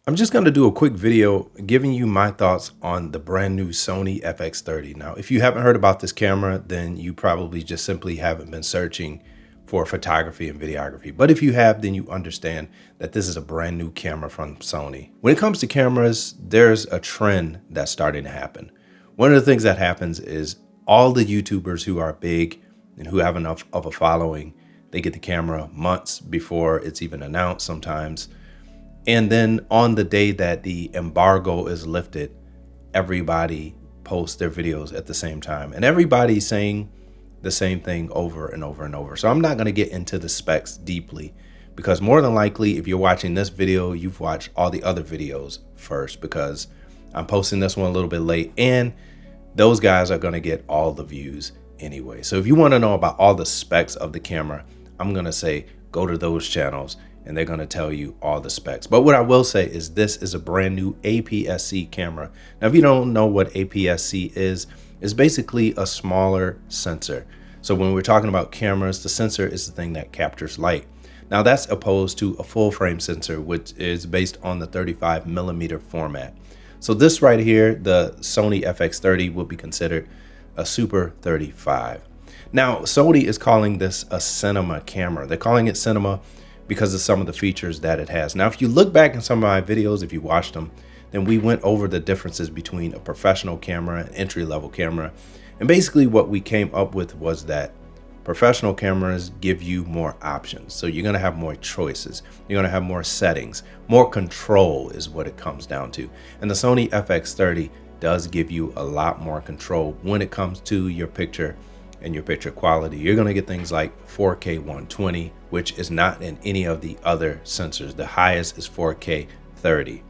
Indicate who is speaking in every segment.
Speaker 1: I'm just going to do a quick video giving you my thoughts on the brand new Sony FX30. Now, if you haven't heard about this camera, then you probably just simply haven't been searching for photography and videography. But if you have, then you understand that this is a brand new camera from Sony. When it comes to cameras, there's a trend that's starting to happen. One of the things that happens is all the YouTubers who are big and who have enough of a following, they get the camera months before it's even announced sometimes. And then on the day that the embargo is lifted, everybody posts their videos at the same time. And everybody's saying the same thing over and over and over. So I'm not going to get into the specs deeply because more than likely, if you're watching this video, you've watched all the other videos first because I'm posting this one a little bit late and those guys are going to get all the views anyway. So if you want to know about all the specs of the camera, I'm going to say go to those channels and they're going to tell you all the specs. But what I will say is this is a brand new APS-C camera. Now, if you don't know what APS-C is, it's basically a smaller sensor. So when we're talking about cameras, the sensor is the thing that captures light. Now that's opposed to a full frame sensor, which is based on the 35mm format. So this right here, the Sony FX30 will be considered a Super 35. Now, Sony is calling this a cinema camera. They're calling it cinema because of some of the features that it has. Now, if you look back in some of my videos, if you watched them, then we went over the differences between a professional camera and entry-level camera. And basically what we came up with was that professional cameras give you more options. So you're gonna have more choices. You're gonna have more settings. More control is what it comes down to. And the Sony FX30 does give you a lot more control when it comes to your picture and your picture quality. You're going to get things like 4K 120, which is not in any of the other sensors. The highest is 4K 30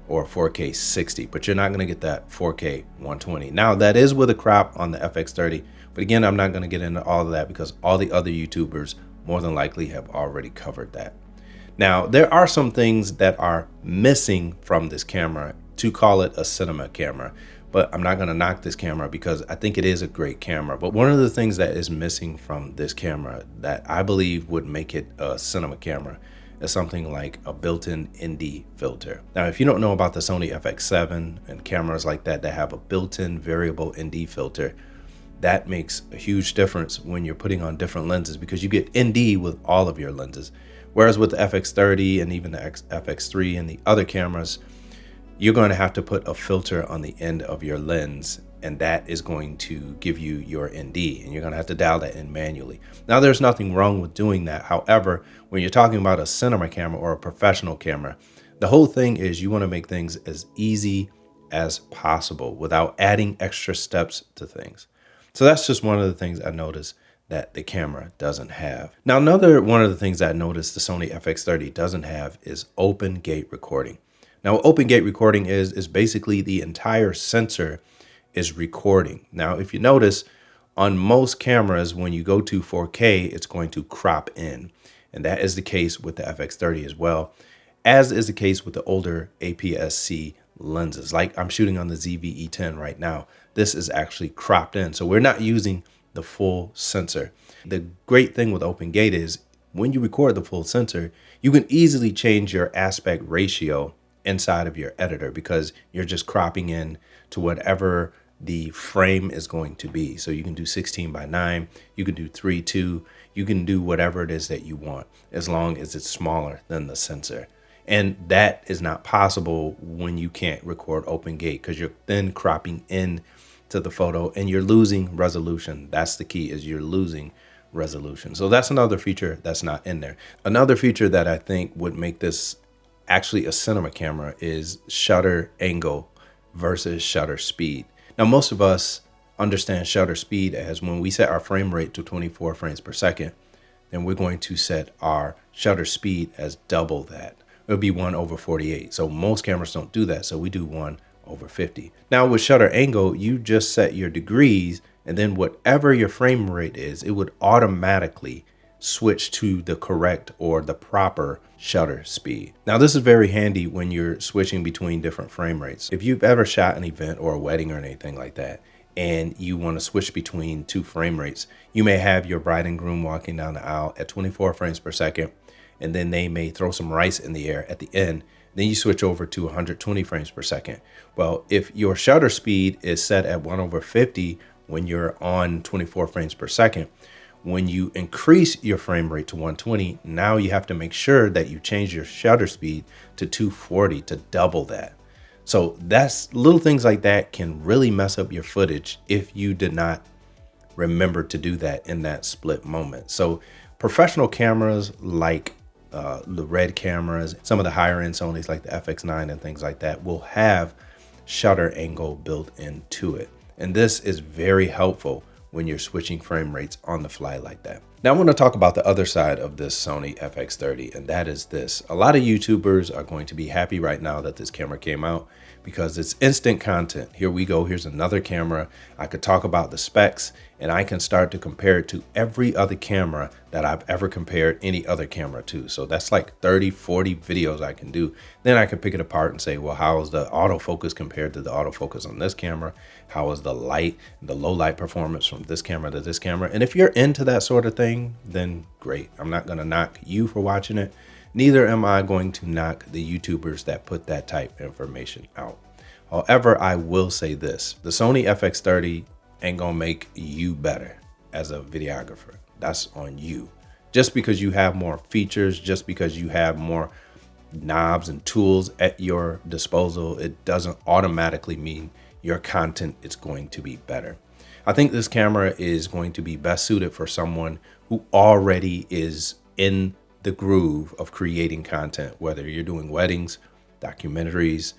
Speaker 1: or 4K 60, but you're not going to get that 4K 120. Now that is with a crop on the FX30, but again, I'm not going to get into all of that because all the other YouTubers more than likely have already covered that. Now, there are some things that are missing from this camera to call it a cinema camera. But I'm not going to knock this camera because I think it is a great camera. But one of the things that is missing from this camera that I believe would make it a cinema camera is something like a built-in ND filter. Now, if you don't know about the Sony FX7 and cameras like that that have a built-in variable ND filter, that makes a huge difference when you're putting on different lenses because you get ND with all of your lenses. Whereas with the FX30 and even the FX3 and the other cameras, you're going to have to put a filter on the end of your lens, and that is going to give you your ND, and you're going to have to dial that in manually. Now, there's nothing wrong with doing that. However, when you're talking about a cinema camera or a professional camera, the whole thing is you want to make things as easy as possible without adding extra steps to things. So that's just one of the things I noticed that the camera doesn't have. Now, another one of the things I noticed the Sony FX30 doesn't have is open gate recording. Now, open gate recording is basically the entire sensor is recording. Now, if you notice on most cameras, when you go to 4K, it's going to crop in. And that is the case with the FX30 as well, as is the case with the older APS-C lenses. Like I'm shooting on the ZV-E10 right now. This is actually cropped in. So we're not using the full sensor. The great thing with open gate is when you record the full sensor, you can easily change your aspect ratio inside of your editor because you're just cropping in to whatever the frame is going to be. So you can do 16:9, you can do 3:2, you can do whatever it is that you want as long as it's smaller than the sensor. And that is not possible when you can't record open gate because you're then cropping in to the photo and you're losing resolution. That's the key, is you're losing resolution. So that's another feature that's not in there. Another feature that I think would make this actually a cinema camera is shutter angle versus shutter speed. Now, most of us understand shutter speed as when we set our frame rate to 24 frames per second, then we're going to set our shutter speed as double that. It would be 1/48. So most cameras don't do that. So we do 1/50. Now with shutter angle, you just set your degrees and then whatever your frame rate is, it would automatically switch to the correct or the proper shutter speed. Now this is very handy when you're switching between different frame rates. If you've ever shot an event or a wedding or anything like that, and you want to switch between two frame rates, you may have your bride and groom walking down the aisle at 24 frames per second, and then they may throw some rice in the air at the end, Then you switch over to 120 frames per second. Well, if your shutter speed is set at 1/50 when you're on 24 frames per second, when you increase your frame rate to 120, now you have to make sure that you change your shutter speed to 240 to double that. So that's little things like that can really mess up your footage if you did not remember to do that in that split moment. So professional cameras like the red cameras, some of the higher end Sonys like the FX9 and things like that will have shutter angle built into it. And this is very helpful when you're switching frame rates on the fly like that. Now I want to talk about the other side of this Sony FX30, and that is this. A lot of YouTubers are going to be happy right now that this camera came out because it's instant content. Here we go, here's another camera. I could talk about the specs and I can start to compare it to every other camera that I've ever compared any other camera to. So that's like 30, 40 videos I can do. Then I can pick it apart and say, well, how is the autofocus compared to the autofocus on this camera? How is the light, the low light performance from this camera to this camera? And if you're into that sort of thing, then great. I'm not gonna knock you for watching it. Neither am I going to knock the YouTubers that put that type of information out. However, I will say this, the Sony FX30 ain't gonna make you better as a videographer. That's on you. Just because you have more features, just because you have more knobs and tools at your disposal, it doesn't automatically mean your content is going to be better. I think this camera is going to be best suited for someone who already is in the groove of creating content, whether you're doing weddings, documentaries,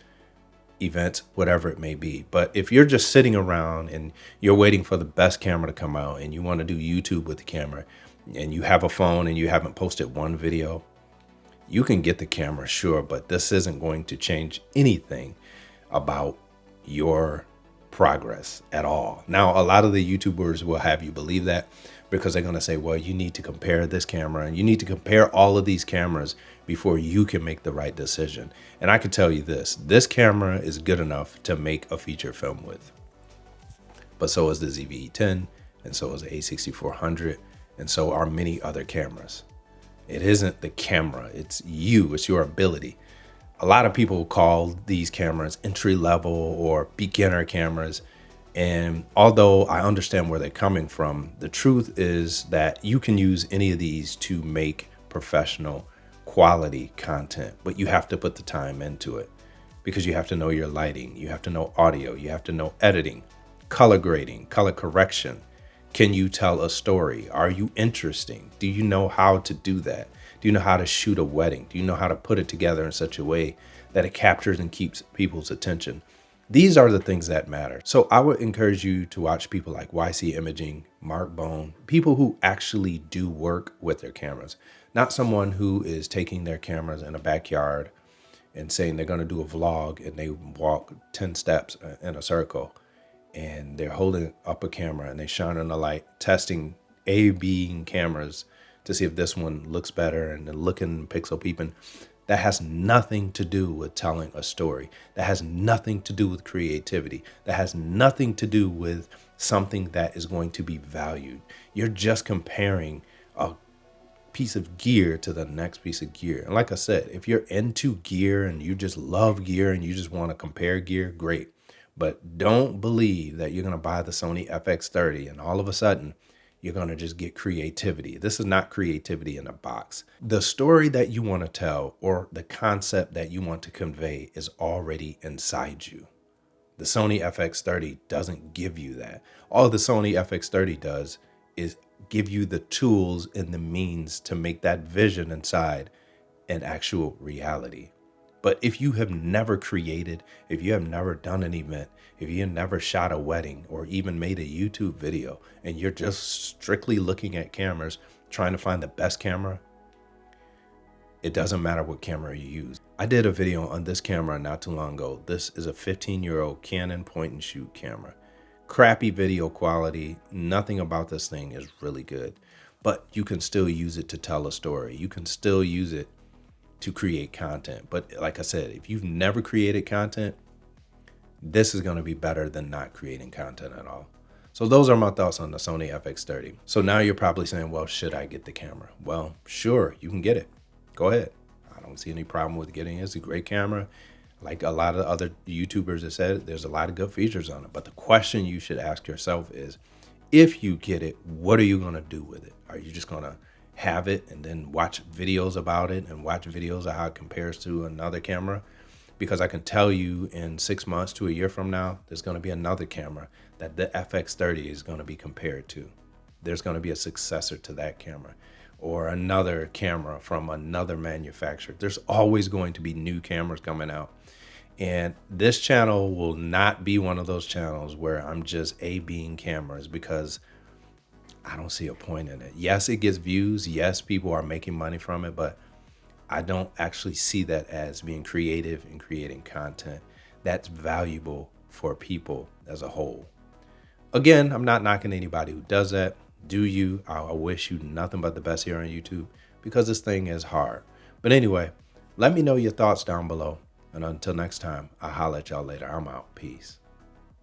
Speaker 1: events, whatever it may be. But if you're just sitting around and you're waiting for the best camera to come out and you want to do YouTube with the camera and you have a phone and you haven't posted one video, you can get the camera, sure, but this isn't going to change anything about your progress at all. Now, a lot of the YouTubers will have you believe that because they're going to say, well, you need to compare this camera and you need to compare all of these cameras before you can make the right decision. And I can tell you this camera is good enough to make a feature film with. But so is the ZV-E10, and so is the A6400, and so are many other cameras. It isn't the camera, it's you, it's your ability. A lot of people call these cameras entry level or beginner cameras. And although I understand where they're coming from, the truth is that you can use any of these to make professional quality content, but you have to put the time into it because you have to know your lighting, you have to know audio, you have to know editing, color grading, color correction. Can you tell a story? Are you interesting? Do you know how to do that? Do you know how to shoot a wedding? Do you know how to put it together in such a way that it captures and keeps people's attention? These are the things that matter. So I would encourage you to watch people like YC Imaging, Mark Bone, people who actually do work with their cameras, not someone who is taking their cameras in a backyard and saying they're going to do a vlog and they walk 10 steps in a circle and they're holding up a camera and they shine on the light, testing A/B cameras to see if this one looks better and looking pixel peeping. That has nothing to do with telling a story. That has nothing to do with creativity. That has nothing to do with something that is going to be valued. You're just comparing a piece of gear to the next piece of gear. And like I said, if you're into gear and you just love gear and you just want to compare gear, great. But don't believe that you're going to buy the Sony FX30 and all of a sudden you're going to just get creativity. This is not creativity in a box. The story that you want to tell or the concept that you want to convey is already inside you. The Sony FX30 doesn't give you that. All the Sony FX30 does is give you the tools and the means to make that vision inside an actual reality. But if you have never created, if you have never done an event, if you have never shot a wedding or even made a YouTube video and you're just strictly looking at cameras, trying to find the best camera, it doesn't matter what camera you use. I did a video on this camera not too long ago. This is a 15-year-old Canon point and shoot camera. Crappy video quality. Nothing about this thing is really good, but you can still use it to tell a story. You can still use it to create content. But like I said, if you've never created content, this is going to be better than not creating content at all. So those are my thoughts on the Sony FX30. So now you're probably saying, well, should I get the camera? Well, sure, you can get it. Go ahead. I don't don't see any problem with getting it. It's a great camera. Like a lot of other YouTubers have said, there's a lot of good features on it. But the question you should ask yourself is, if you get it, what are you going to do with it? Are you just going to have it and then watch videos about it and watch videos of how it compares to another camera? Because I can tell you in 6 months to a year from now, there's going to be another camera that the FX30 is going to be compared to. There's going to be a successor to that camera or another camera from another manufacturer. There's always going to be new cameras coming out. And this channel will not be one of those channels where I'm just A-Bing cameras, because I don't see a point in it. Yes, it gets views. Yes, people are making money from it, but I don't actually see that as being creative and creating content that's valuable for people as a whole. Again, I'm not knocking anybody who does that. Do you? I wish you nothing but the best here on YouTube, because this thing is hard. But anyway, let me know your thoughts down below. And until next time, I'll holler at y'all later. I'm out. Peace.